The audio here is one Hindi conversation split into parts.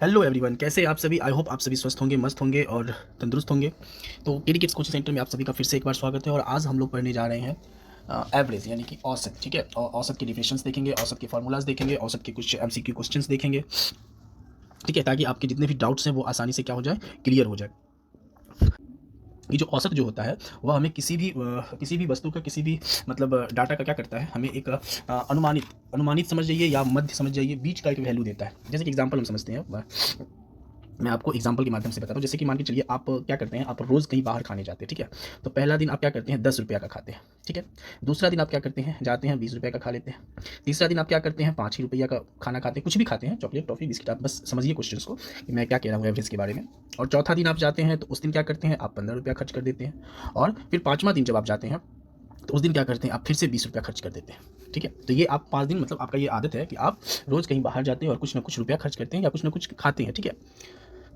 हेलो एवरीवन, कैसे आप सभी। आई होप आप सभी स्वस्थ होंगे, मस्त होंगे और तंदुरुस्त होंगे। तो केडी किड्स कोचिंग सेंटर में आप सभी का फिर से एक बार स्वागत है। और आज हम लोग पढ़ने जा रहे हैं एवरेज यानी कि औसत। ठीक है, और औसत की डिफिनेशंस देखेंगे, औसत के फार्मूलाज देखेंगे, औसत के कुछ एमसीक्यू क्वेश्चंस देखेंगे। ठीक है, ताकि आपके जितने भी डाउट्स हैं वो आसानी से क्या हो जाए, क्लियर हो जाए। ये जो औसत जो होता है वह हमें किसी भी वस्तु का, किसी भी मतलब डाटा का क्या करता है, हमें एक अनुमानित समझ जाइए या मध्य समझ जाइए, बीच का एक वैल्यू देता है। जैसे कि एग्जांपल हम समझते हैं, मैं आपको एग्जांपल के माध्यम से बताता हूँ। जैसे कि मान के चलिए आप क्या करते हैं, आप रोज़ कहीं बाहर खाने जाते हैं। ठीक है, तो पहला दिन आप क्या करते हैं, 10 रुपये का खाते हैं। ठीक है, दूसरा दिन आप क्या करते हैं, जाते हैं 20 रुपये का खा लेते हैं। तीसरा दिन आप क्या करते हैं, 5 ही रुपया का खाना खाते हैं, कुछ भी खाते हैं, चॉकलेट, टॉफी, बिस्किट। आप बस समझिए क्वेश्चन को कि मैं क्या कह रहा हूँ एवरेज के बारे में। और चौथा दिन आप जाते हैं तो उस दिन क्या करते हैं, आप 15 रुपया खर्च कर देते हैं। और फिर पाँचवा दिन जब आप जाते हैं तो उस दिन क्या करते हैं, आप फिर से 20 रुपया खर्च कर देते हैं। ठीक है, तो ये आप 5 दिन, मतलब आपका ये आदत है कि आप रोज़ कहीं बाहर जाते हैं और कुछ ना कुछ रुपया खर्च करते हैं या कुछ ना कुछ खाते हैं। ठीक है,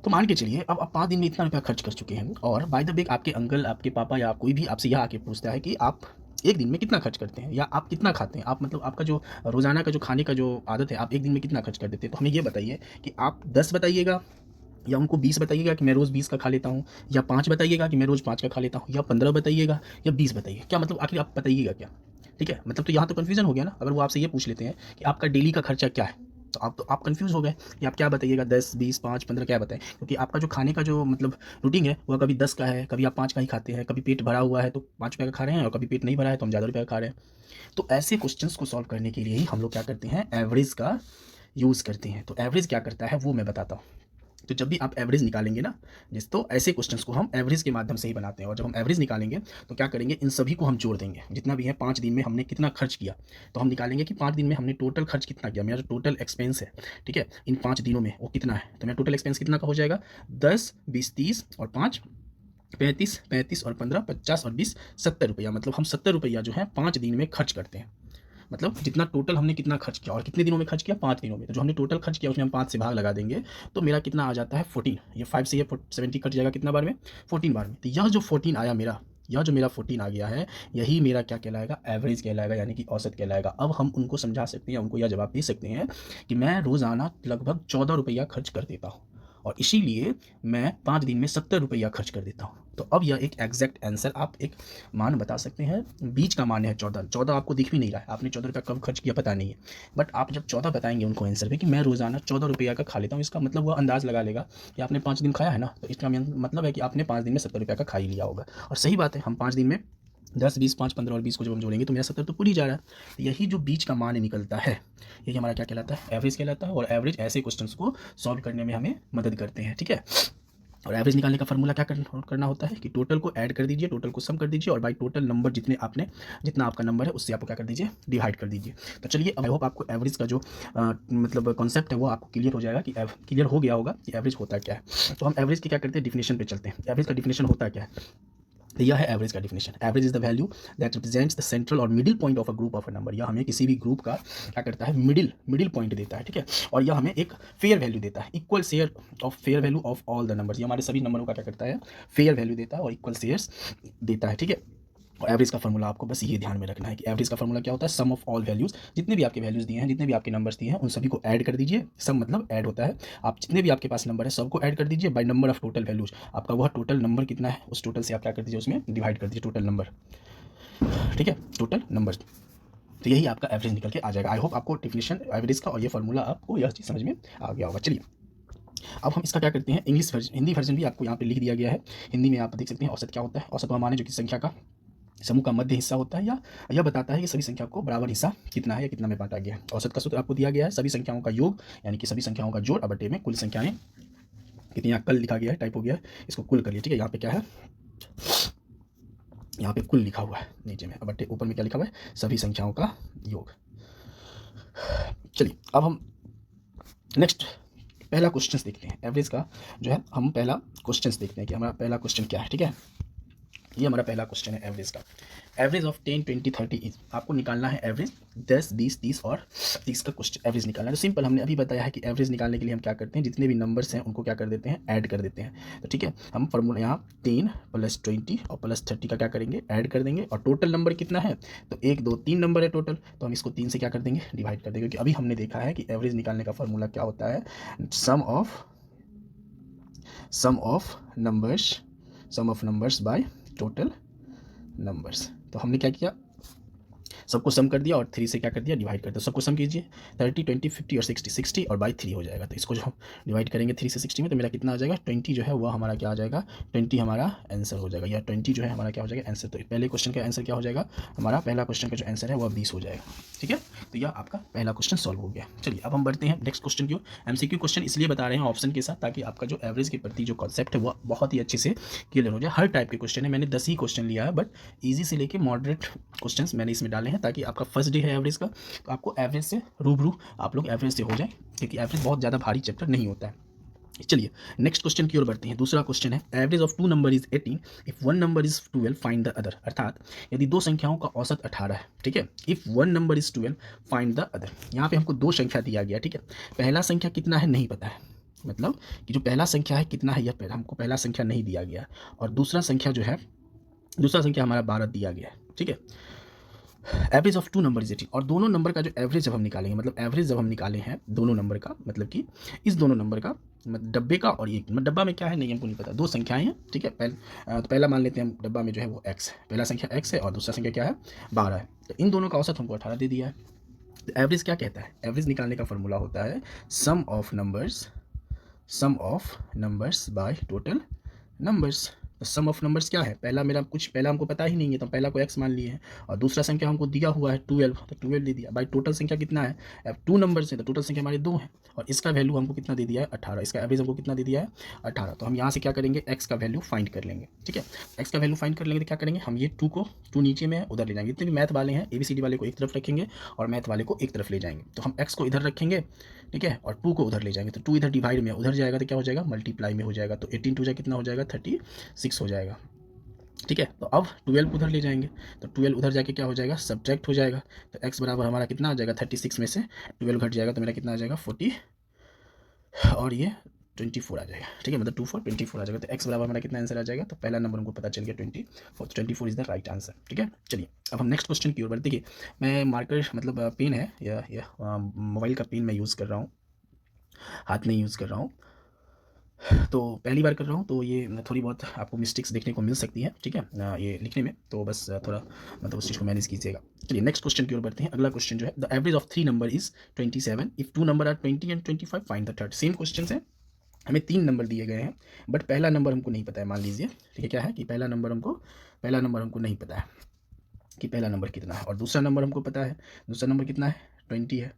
तो मान के चलिए अब आप 5 दिन में इतना रुपया खर्च कर चुके हैं, और बाय द वे आपके अंकल, आपके पापा या कोई भी आपसे यह आके पूछता है कि आप एक दिन में कितना खर्च करते हैं या आप कितना खाते हैं, आप मतलब आपका जो रोज़ाना का जो खाने का जो आदत है, आप एक दिन में कितना खर्च कर देते हैं। तो हमें ये बताइए कि आप 10 बताइएगा या उनको 20 बताइएगा कि मैं रोज़ 20 का खा लेता हूँ, या 5 बताइएगा कि मैं रोज़ 5 का खा लेता हूँ, या 15 बताइएगा या 20 बताइए। क्या मतलब आखिर आप बताइएगा क्या। ठीक है, मतलब तो यहाँ तो कन्फ्यूजन हो गया ना। अगर वो आपसे ये पूछ लेते हैं कि आपका डेली का खर्चा क्या है, तो आप कंफ्यूज हो गए कि आप क्या बताइएगा, 10, 20, 5, 15 क्या बताएं। क्योंकि आपका जो खाने का जो मतलब रूटीन है वह कभी 10 का है, कभी आप 5 का ही खाते हैं, कभी पेट भरा हुआ है तो 5 रुपये का खा रहे हैं, और कभी पेट नहीं भरा है तो हम ज़्यादा रुपये का खा रहे हैं। तो ऐसे क्वेश्चंस को सॉल्व करने के लिए ही हम लोग क्या करते हैं, एवरेज का यूज़ करते हैं। तो एवरेज क्या करता है वो मैं बताता हूँ। तो जब भी आप एवरेज निकालेंगे ना, जिस तो ऐसे क्वेश्चंस को हम एवरेज के माध्यम से ही बनाते हैं। और जब हम एवरेज निकालेंगे तो क्या करेंगे, इन सभी को हम जोड़ देंगे, जितना भी है 5 दिन में हमने कितना खर्च किया। तो हम निकालेंगे कि 5 दिन में हमने टोटल खर्च कितना किया, मेरा जो टोटल एक्सपेंस है, ठीक है, इन 5 दिनों में वो कितना है। तो मेरा टोटल एक्सपेंस कितना का हो जाएगा, 10, 20, 30 और 5 35, 35 और 15 50 और 20 70 रुपया। मतलब हम 70 रुपया जो है 5 दिन में खर्च करते हैं। मतलब जितना टोटल हमने कितना खर्च किया और कितने दिनों में खर्च किया, 5 दिनों में। तो जो हमने टोटल खर्च किया उसमें हम 5 से भाग लगा देंगे, तो मेरा कितना आ जाता है 14। ये 5 से ये 70 कट जाएगा कितना बार में, 14 बार में। तो यह जो 14 आया मेरा, यह जो मेरा 14 आ गया है, यही मेरा क्या कहलाएगा, एवरेज कहलाएगा, यानी कि औसत कहलाएगा। अब हम उनको समझा सकते हैं, उनको यह जवाब दे सकते हैं कि मैं रोज़ाना लगभग 14 रुपया खर्च कर देता हूँ, और इसीलिए मैं 5 दिन में 70 रुपया खर्च कर देता हूँ। तो अब यह एक एग्जैक्ट आंसर, आप एक मान बता सकते हैं। बीच का मान है 14। 14 आपको दिख भी नहीं रहा है, आपने 14 रुपया कब खर्च किया पता नहीं है। बट आप जब 14 बताएंगे उनको आंसर पे कि मैं रोज़ाना 14 रुपया का खा लेता हूँ, इसका मतलब वह अंदाज़ लगा लेगा कि आपने 5 दिन खाया है ना, तो इसका मतलब है कि आपने 5 दिन में 70 रुपया का खा ही लिया होगा। और सही बात है, हम 5 दिन में 10, 20, 5, 15 और 20 को जब हम जोड़ेंगे तो मेरा 70 तो पूरी जा रहा है। तो यही जो बीच का मान निकलता है, यही हमारा क्या कहलाता है, एवरेज कहलाता है। और एवरेज ऐसे क्वेश्चंस को सॉल्व करने में हमें मदद करते हैं। ठीक है, और एवरेज निकालने का फॉर्मूला क्या करना होता है कि टोटल को ऐड कर दीजिए, टोटल को सम कर दीजिए, और बाई टोटल नंबर जितना आपका नंबर है उससे आपको क्या कर दीजिए, डिवाइड कर दीजिए। तो चलिए, आई होप आपको एवरेज का जो मतलब कॉन्सेप्ट है वो आपको क्लियर हो जाएगा, कि क्लियर हो गया होगा कि एवरेज होता क्या है। तो हम एवरेज की क्या करते हैं, डिफिनेशन पे चलते हैं। एवरेज का डिफिनेशन होता क्या है, तो यह है एवरेज का definition. Average is the value that represents the central और middle point of a group of a number. यह हमें किसी भी ग्रुप का क्या करता है, मिडिल पॉइंट देता है। ठीक है, और यह हमें एक फेयर वैल्यू देता है, equal share of fair value of all the numbers. ये हमारे सभी नंबरों का क्या करता है, फेयर वैल्यू देता है और इक्वल शेयर्स देता है। ठीक है, और एवरेज का फॉर्मूला आपको बस ये ध्यान में रखना है कि एवरेज का फॉर्मूला क्या होता है, सम ऑफ ऑल वैल्यूज। जितने भी आपके वैल्यूज दिए हैं, जितने भी आपके नंबर्स दिए हैं, उन सभी को ऐड कर दीजिए। सम मतलब ऐड होता है, आप जितने भी आपके पास नंबर है सबको ऐड कर दीजिए by number of total values. आपका वह टोटल नंबर कितना है, उस टोटल से आप क्या कर दीजिए, उसमें डिवाइड कर दीजिए टोटल नंबर। ठीक है, टोटल नंबर। तो यही आपका एवरेज निकल के आ जाएगा। आई होप आपको डिफिनेशन एवरेज का और ये फॉर्मूला आपको यह चीज़ समझ में आ गया होगा। चलिए, अब हम इसका क्या करते हैं, इंग्लिश वर्जन, हिंदी वर्जन भी आपको यहाँ पे लिख दिया गया है। हिंदी में आप देख सकते हैं औसत क्या होता है। औसत वह मान है जो कि संख्या का समूह का मध्य हिस्सा होता है, या यह बताता है कि सभी संख्या को बराबर हिस्सा कितना है या कितना में बांटा गया है। औसत का सूत्र आपको दिया गया है, सभी संख्याओं का योग, यानी कि सभी संख्याओं का जोड़, बटे में कुल संख्याएं कितनी। यहाँ कल लिखा गया है, टाइप हो गया है, इसको कुल करिए। ठीक है, यहाँ पे क्या है, यहाँ पे कुल लिखा हुआ है नीचे में, बटे ऊपर में क्या लिखा हुआ है, सभी संख्याओं का योग। चलिए, अब हम नेक्स्ट पहला क्वेश्चन देखते हैं एवरेज का। जो है हम पहला क्वेश्चन देखते हैं कि हमारा पहला क्वेश्चन क्या है। ठीक है, ये हमारा पहला क्वेश्चन है एवरेज का। एवरेज ऑफ 10, 20, 30 इज, आपको निकालना है एवरेज 10, 20, 30 और 30 का क्वेश्चन एवरेज निकालना है। तो सिंपल, हमने अभी बताया है कि एवरेज निकालने के लिए हम क्या करते हैं, जितने भी नंबर्स हैं उनको क्या कर देते हैं, ऐड कर देते हैं। तो ठीक है, हम फॉर्मूला यहाँ 10 + 20 और +30 का क्या करेंगे, ऐड कर देंगे। और टोटल नंबर कितना है, तो 1, 2, 3 नंबर है टोटल, तो हम इसको 3 से क्या कर देंगे, डिवाइड कर देंगे। क्योंकि अभी हमने देखा है कि एवरेज निकालने का फॉर्मूला क्या होता है, sum of sum of numbers by total numbers. तो हमने क्या किया, सबको सम कर दिया और 3 से क्या कर दिया, डिवाइड कर दिया। सबको सम कीजिए, 30 20 50 और 60, 60 और बाई 3 हो जाएगा। तो इसको जो हम डिवाइड करेंगे 3 से 60 में, तो मेरा कितना आ जाएगा, 20 जो है वह हमारा क्या आ जाएगा, 20 हमारा आंसर हो जाएगा, या 20 जो है हमारा क्या हो जाएगा आंसर। तो पहले क्वेश्चन का आंसर क्या हो जाएगा, हमारा पहला क्वेश्चन का जो आंसर है वह 20 हो जाएगा। ठीक है, तो यह आपका पहला क्वेश्चन सॉल्व हो गया। चलिए अब हम बढ़ते हैं नेक्स्ट क्वेश्चन की। एमसीक्यू क्वेश्चन इसलिए बता रहे हैं ऑप्शन के साथ, ताकि आपका जो एवरेज के प्रति जो कॉन्सेप्ट है वो बहुत ही अच्छे से क्लियर हो जाए। हर टाइप के क्वेश्चन है, मैंने 10 ही क्वेश्चन लिया है, बट ईजी से लेके मॉडरेट क्वेश्चंस मैंने इसमें डाले हैं, ताकि आपका फर्स्ट डे है एवरेज का, तो आपको एवरेज से रूबरू आप लोग एवरेज से हो जाए, क्योंकि एवरेज बहुत ज़्यादा भारी चैप्टर नहीं होता है। चलिए नेक्स्ट क्वेश्चन की ओर बढ़ते हैं। दूसरा क्वेश्चन है, average of 2 number is 18 if 1 number is 12 find the other. अर्थात यदि दो संख्याओं का औसत 18 है, ठीक है, if 1 number is 12 find the other. यहाँ पे हमको दो संख्या दिया गया, ठीक है, पहला संख्या कितना है नहीं पता है, मतलब कि जो पहला संख्या है कितना है यह हमको पहला संख्या नहीं दिया गया, और दूसरा संख्या जो है, दूसरा संख्या हमारा 12 दिया गया है। ठीक है, एवरेज ऑफ 2 नंबर इज 18, और दोनों नंबर का जो एवरेज जब हम निकालेंगे, मतलब एवरेज जब हम निकाले हैं दोनों नंबर का, मतलब कि इस दोनों नंबर का, मतलब डब्बे का और ये, मतलब डब्बा में क्या है नहीं हमको नहीं पता, दो संख्याएं हैं, ठीक है। तो पहला मान लेते हैं हम, डब्बा में जो है वो x है, पहला संख्या x है और दूसरा संख्या क्या है 12 है। तो इन दोनों का औसत हमको 18 दे दिया है। तो एवरेज क्या कहता है, एवरेज निकालने का फॉर्मूला होता है sum of numbers by total numbers. तो सम ऑफ नंबर्स क्या है, पहला मेरा कुछ, पहला हमको पता ही नहीं है, तो पहला को x मान लिए हैं, और दूसरा संख्या हमको दिया हुआ है 12, तो 12 दे दिया। भाई टोटल संख्या कितना है, अब 2 नंबर्स हैं तो टोटल संख्या हमारे 2 हैं, और इसका वैल्यू हमको कितना दे दिया है 18, इसका एवरेज हमको कितना दे दिया है 18। तो हम यहाँ से क्या करेंगे, x का वैल्यू फाइंड कर लेंगे। ठीक है, x का वैल्यू फाइंड कर लेंगे तो क्या करेंगे, हम ये 2 नीचे में है उधर ले जाएंगे, जितने भी मैथ वाले हैं ABCD वाले को एक तरफ रखेंगे और मैथ वाले को एक तरफ ले जाएंगे। तो हम x को इधर रखेंगे, ठीक है, और 2 को उधर ले जाएंगे, तो 2 इधर डिवाइड में उधर जाएगा तो क्या हो जाएगा, मल्टीप्लाई में हो जाएगा, तो 18 2 कितना हो जाएगा 36 हो जाएगा। ठीक है, तो अब 12 उधर ले जाएंगे, तो 12 उधर जाके क्या हो जाएगा, सब्ट्रैक्ट हो जाएगा, तो x बराबर हमारा कितना आ जाएगा 36 में से 12 घट जाएगा, तो मेरा कितना आ जाएगा 40, और ये 24 आ जाएगा। ठीक है, मतलब 24 आ जाएगा, तो x बराबर हमारा कितना आंसर आ जाएगा, तो पहला नंबर हमको पता चल गया 24, तो 24 इज द राइट आंसर। ठीक है, चलिए अब हम नेक्स्ट क्वेश्चन की ओर बढ़ते। देखिए मैं मार्कर मतलब पेन है या मोबाइल का पेन मैं यूज़ कर रहा हूँ, हाथ में यूज़ कर रहा हूँ, तो पहली बार कर रहा हूँ, तो ये थोड़ी बहुत आपको मिस्टेक्स देखने को मिल सकती हैं। ठीक है, ये लिखने में, तो बस थोड़ा मतलब उस चीज़ को मैनेज कीजिएगा। चलिए नेक्स्ट क्वेश्चन की ओर बढ़ते हैं। अगला क्वेश्चन जो है, the average of 3 number is 27 if 2 number are 20 and 25 find the third. Same question है, हमें 3 नंबर दिए गए हैं, बट पहला नंबर हमको नहीं पता है। मान लीजिए, ठीक है, क्या है कि पहला नंबर हमको नहीं पता है कि पहला नंबर कितना है, और दूसरा नंबर हमको पता है, दूसरा नंबर कितना है 20 है।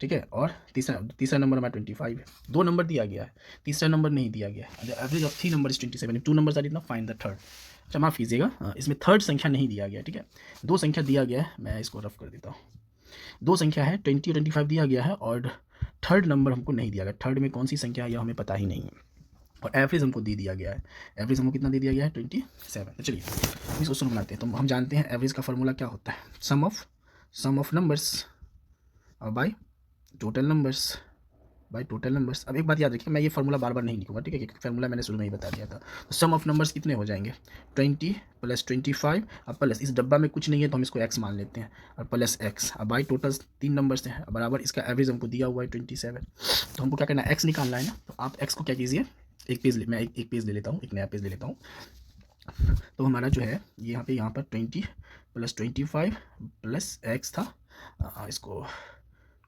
ठीक है, और तीसरा नंबर हमारा 25 है। 2 नंबर दिया गया है, तीसरा नंबर नहीं दिया गया है। Average of 3 number is 27, 2 numbers are इतना फाइंड द थर्ड। अच्छा माफ़ कीजिएगा, इसमें थर्ड संख्या नहीं दिया गया। ठीक है, 2 संख्या दिया गया है, मैं इसको रफ कर देता हूँ। 2 संख्या है 20 और 25 दिया गया है, और थर्ड नंबर हमको नहीं दिया गया। थर्ड में कौन सी संख्या है यह हमें पता ही नहीं है, और एवरेज हमको दे दिया गया है। एवरेज हमको कितना दे दिया गया है 27। तो चलिए इस क्वेश्चन को बनाते हैं। तो हम जानते हैं एवरेज का फॉर्मूला क्या होता है, sum of numbers by total numbers. अब एक बात याद रखिए, मैं ये फार्मूला बार बार नहीं लिखूंगा, ठीक है, क्योंकि फार्मूला मैंने शुरू में ही बता दिया था। तो सम ऑफ नंबर्स कितने हो जाएंगे 20 प्लस 25, अब प्लस इस डब्बा में कुछ नहीं है तो हम इसको x मान लेते हैं, और प्लस x, अब बाई टोटल 3 नंबर्स हैं बराबर, इसका एवरेज हमको दिया हुआ है 27। तो हमको क्या करना है, x निकालना है ना। तो आप x को क्या कीजिए, मैं एक पेज ले लेता हूँ, एक नया पेज ले लेता हूँ। तो हमारा जो है यहाँ पर 20 प्लस 25 प्लस x था, इसको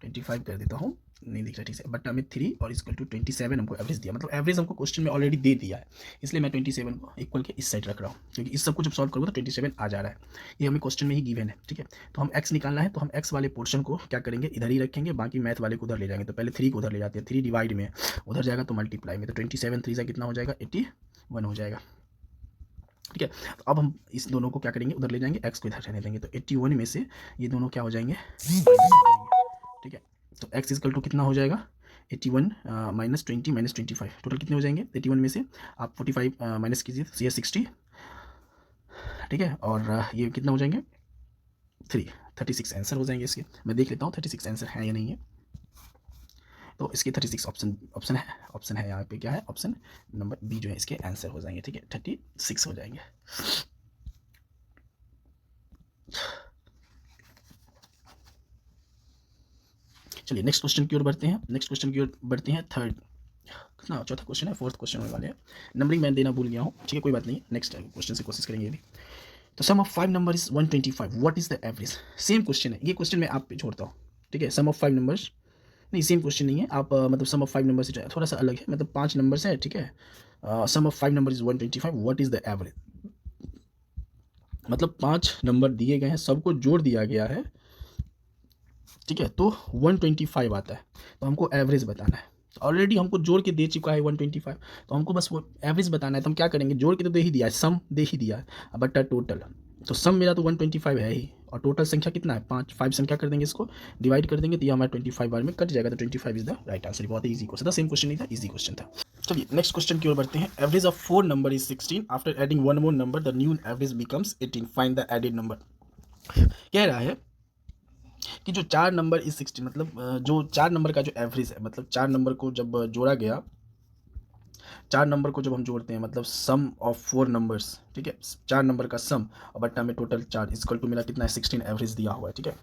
25 कर देता हूँ, नहीं दिख रहा ठीक से, बट्टा में 3 और इक्वल टू 27 हमको एवरेज दिया। मतलब एवरेज हमको क्वेश्चन में ऑलरेडी दे दिया है, इसलिए मैं 27 को इक्वल के इस साइड रख रहा हूँ, क्योंकि इस सब को जब सॉल्व करूँगा तो 27 आ जा रहा है, ये हमें क्वेश्चन में ही गिवन है। ठीक है, तो हम x निकालना है, तो हम x वाले पोर्शन को क्या करेंगे, इधर ही रखेंगे, बाकी मैथ वाले को उधर ले जाएंगे। तो पहले 3 को उधर ले जाते हैं, 3 डिवाइड में उधर जाएगा तो मल्टीप्लाई में, तो 27 3 से कितना हो जाएगा 81 हो जाएगा। ठीक है, तो अब हम इस दोनों को क्या करेंगे, उधर ले जाएंगे, x को इधर रहने देंगे, तो 81 में से ये दोनों क्या हो जाएंगे, ठीक है, तो x इक्वल टू कितना हो जाएगा 81 माइनस 20 माइनस 25, टोटल कितने हो जाएंगे 81 में से आप 45 माइनस कीजिए तो ये 60। ठीक है, और ये कितना हो जाएंगे 36 आंसर हो जाएंगे इसके। मैं देख लेता हूँ 36 आंसर है या नहीं है, तो इसके 36 ऑप्शन है यहाँ पे, क्या है ऑप्शन नंबर बी जो है इसके आंसर हो जाएंगे। ठीक है, 36 हो जाएंगे। चलिए नेक्स्ट क्वेश्चन की ओर बढ़ते हैं। थर्ड कितना चौथा क्वेश्चन है, फोर्थ क्वेश्चन होने वाले हैं। नंबरिंग मैं देना भूल गया हूँ, ठीक है कोई बात नहीं, नेक्स्ट क्वेश्चन से कोशिश करेंगे ये भी। तो sum of 5 number is 125, what is the average. Same question है, ये क्वेश्चन मैं आप पे छोड़ता हूँ, ठीक है। सम ऑफ 5 नंबर्स, नहीं सेम क्वेश्चन नहीं है, आप मतलब सम ऑफ 5 नंबर से थोड़ा सा अलग है, मतलब 5 नंबर से है, ठीक है। Sum of 5 number is 125, what is the average. मतलब 5 नंबर दिए गए हैं, सबको जोड़ दिया गया है, ठीक है, तो 125 आता है। तो हमको एवरेज बताना है, ऑलरेडी हमको जोड़ के दे चुका है 125, तो हमको बस वो एवरेज बताना है। तो हम क्या करेंगे, जोड़ के तो दे ही दिया है, सम दे ही दिया है, बट टोटल, तो सम मेरा तो 125 है ही, और टोटल संख्या कितना है 5, 5 संख्या कर देंगे, इसको डिवाइड कर देंगे तो ये हमारा 25 बार में कट जाएगा, तो 25 इज द राइट आंसर। बहुत ही ईजी क्वेश्चन था, सेम क्वेश्चन नहीं था, ईजी क्वेश्चन था। चलिए नेक्स्ट क्वेश्चन की ओर बढ़ते हैं। Average of 4 number is 16, after adding one more number the new average becomes 18, find the added number. कह रहा है कि जो 4 नंबर इज 16, मतलब जो 4 नंबर का जो एवरेज है, मतलब 4 नंबर को जब जोड़ा गया, 4 नंबर को जब हम जोड़ते हैं, मतलब सम ऑफ 4 नंबर्स, ठीक है, 4 नंबर का सम और बट्टा में टोटल 4 इक्वल टू मेरा कितना है 16 एवरेज दिया हुआ है, ठीक है।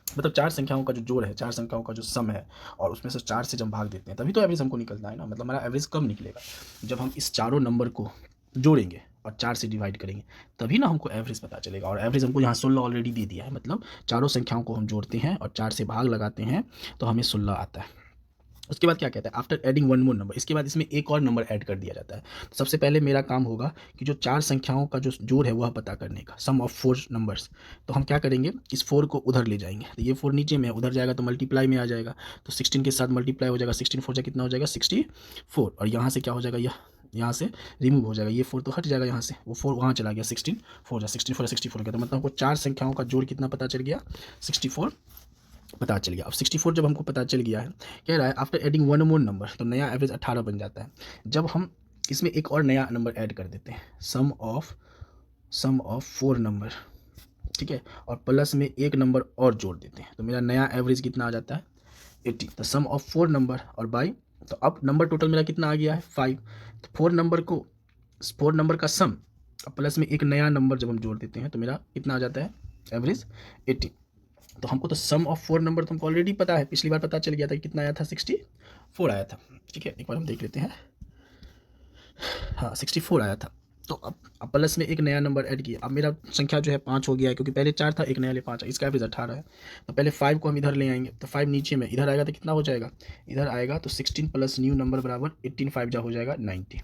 मतलब 4 संख्याओं का जो जोड़ है, 4 संख्याओं का जो सम है, और उसमें से 4 से जब भाग देते हैं तभी तो एवरेज हमको निकलता है ना। मतलब हमारा एवरेज कब निकलेगा, जब हम इस चारों नंबर को जोड़ेंगे और 4 से डिवाइड करेंगे, तभी ना हमको एवरेज पता चलेगा। और एवरेज हमको यहाँ 16 ऑलरेडी दे दिया है, मतलब चारों संख्याओं को हम जोड़ते हैं और 4 से भाग लगाते हैं तो हमें 16 आता है। उसके बाद क्या कहता है, after adding one more number, इसके बाद इसमें एक और नंबर ऐड कर दिया जाता है। तो सबसे पहले मेरा काम होगा कि जो 4 संख्याओं का जो जोड़ है वह पता करने का, सम ऑफ 4 नंबर्स। तो हम क्या करेंगे, इस 4 को उधर ले जाएंगे, तो ये 4 नीचे में है, उधर जाएगा तो मल्टीप्लाई में आ जाएगा, तो 16 के साथ मल्टीप्लाई हो जाएगा, 16 4 जा कितना हो जाएगा 64, और यहाँ से क्या हो जाएगा, यह यहाँ से रिमूव हो जाएगा, ये 4 तो हट जाएगा यहाँ से, वो 4 वहाँ चला गया, 16 4 जा 64 64 गया, तो मतलब हमको 4 संख्याओं का जोड़ कितना पता चल गया 64 पता चल गया। अब 64 जब हमको पता चल गया है, कह रहा है after adding one more number, तो नया एवरेज 18 बन जाता है। जब हम इसमें एक और नया नंबर ऐड कर देते हैं, सम ऑफ 4 नंबर, ठीक है, और प्लस में एक नंबर और जोड़ देते हैं, तो मेरा नया एवरेज कितना आ जाता है 80। तो सम ऑफ 4 नंबर और बाई, तो अब नंबर टोटल मेरा कितना आ गया है 5। तो 4 नंबर का सम और प्लस में एक नया नंबर जब हम जोड़ देते हैं तो मेरा कितना आ जाता है एवरेज 80। तो हमको तो सम ऑफ 4 नंबर तो हमको ऑलरेडी पता है, पिछली बार पता चल गया था कि कितना आया था 64 आया था, ठीक है। एक बार हम देख लेते हैं, हाँ 64 आया था। तो अब प्लस में एक नया नंबर ऐड किया, अब मेरा संख्या जो है 5 हो गया है, क्योंकि पहले 4 था, एक नया ले 5 है, इसका एवरेज 18 है। तो पहले 5 को हम इधर ले आएंगे, तो 5 नीचे में इधर आएगा तो कितना हो जाएगा, इधर आएगा तो 16 प्लस न्यू नंबर बराबर 18 5 जा हो जाएगा 90।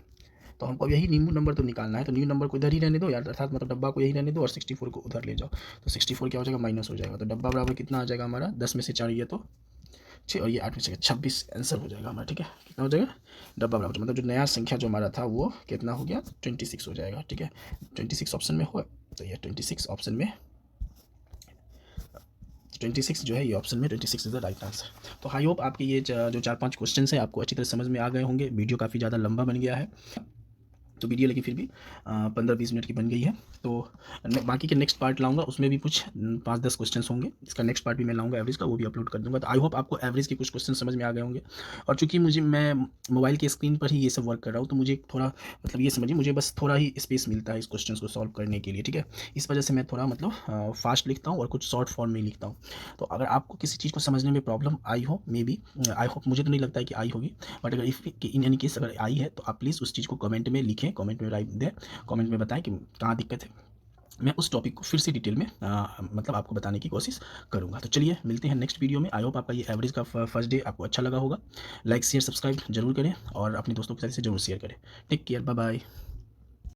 तो हमको यही न्यू नंबर तो निकालना है, तो न्यू नंबर को इधर ही रहने दो यार, अर्थात मतलब डब्बा को यही रहने दो और 64 को उधर ले जाओ, तो 64 क्या हो जाएगा माइनस हो जाएगा, तो डब्बा बराबर कितना आ जाएगा हमारा 10 में से 4 ये तो 6 और ये 8 में से 26 आंसर हो जाएगा हमारा, ठीक है। कितना हो जाएगा डब्बा बराबर, मतलब जो नया संख्या जो हमारा था वो कितना हो गया 26 हो जाएगा, ठीक है। 26 ऑप्शन में हुआ, तो ये 26 ऑप्शन में 26 जो है ये ऑप्शन में 26 इज द राइट आंसर। तो आई होप आपके ये जो 4-5 क्वेश्चन हैं आपको अच्छी तरह समझ में आ गए होंगे। वीडियो काफ़ी ज़्यादा लंबा बन गया है, तो वीडियो लेकिन फिर भी 15-20 मिनट की बन गई है। तो बाकी के नेक्स्ट पार्ट लाऊंगा, उसमें भी कुछ 5-10 क्वेश्चंस होंगे, इसका नेक्स्ट पार्ट भी मैं लाऊंगा एवरेज का, वो भी अपलोड कर दूंगा। तो आई होप आपको एवरेज के कुछ क्वेश्चन समझ में आ गए होंगे। और चूंकि मैं मोबाइल के स्क्रीन पर ही ये सब वर्क कर रहा हूँ, तो मुझे थोड़ा मतलब ये समझिए, मुझे बस थोड़ा ही स्पेस मिलता है इस क्वेश्चन को सॉल्व करने के लिए, ठीक है। इस वजह से मैं थोड़ा मतलब फास्ट लिखता हूँ और कुछ शॉर्ट फॉर्म में लिखता हूँ। तो अगर आपको किसी चीज़ को समझने में प्रॉब्लम आई हो, मे बी आई होप, मुझे तो नहीं लगता है कि आई होगी, बट अगर इफ़ इन एनी केस अगर आई है तो आप प्लीज़ उस चीज़ को कमेंट में लिखें, कमेंट में राइट दें, कमेंट में बताएं कि कहाँ दिक्कत है। मैं उस टॉपिक को फिर से डिटेल में मतलब आपको बताने की कोशिश करूँगा। तो चलिए मिलते हैं नेक्स्ट वीडियो में। आई होप आपका ये एवरेज का फर्स्ट डे आपको अच्छा लगा होगा। लाइक शेयर सब्सक्राइब जरूर करें और अपने दोस्तों के साथ इसे जरूर शेयर करें। Take care, bye bye.